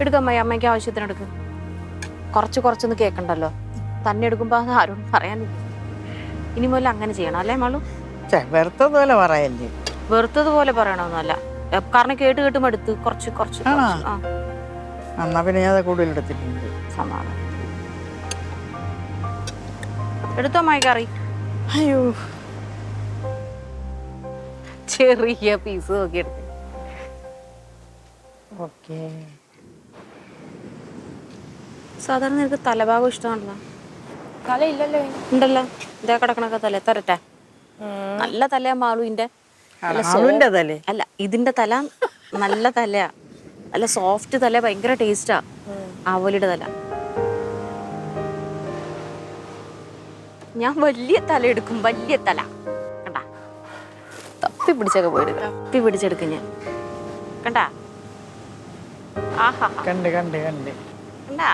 എടുക്കാം അമ്മ, അമ്മയ്ക്ക് ആവശ്യത്തിന് എടുക്കും. കുറച്ചൊന്ന് കേൾക്കണ്ടല്ലോ. തന്നെ എടുക്കുമ്പോ അത് ആരോടും പറയാനില്ല. ഇനി മുതൽ അങ്ങനെ ചെയ്യണം അല്ലേ മാളു? വെറുത്തതുപോലെ പറയല്ലേ. വെറുത്തതുപോലെ പറയണമെന്നല്ല, കാരണം കേട്ട് മടുത്ത് കുറച്ച്. എന്നാ പിന്നെ ഞാൻ കൂടുതൽ എടുത്തിട്ടുണ്ട്. സമാധാനം എടുത്തോ അമ്മായി കറി. അയ്യോ, ചെറിയ പീസ് നോക്കി എടുത്ത്. ഓക്കേ. സാധാരണ നിനക്ക് തലഭാഗം ഇഷ്ടമാണല്ലോ. തല ഇല്ലല്ലോ. ഉണ്ടല്ലോ, ഇതാ കിടക്കണൊക്കെ തല തരട്ടെ. നല്ല തലയാ മാളുവിന്റെ. അല്ല, ഇതിന്റെ തല നല്ല തലയാ, നല്ല സോഫ്റ്റ് തല, ഭയങ്കര ടേസ്റ്റാ. ആവോലിയുടെ തല. ഞാൻ വലിയ തല എടുക്കും, വലിയ തല. കണ്ടാ, തപ്പി പിടിച്ചൊക്കെ പോയെടുക്ക, തപ്പി പിടിച്ചെടുക്കും ഞാൻ. കണ്ടാ? ആഹാ, കണ്ട് കണ്ടാ?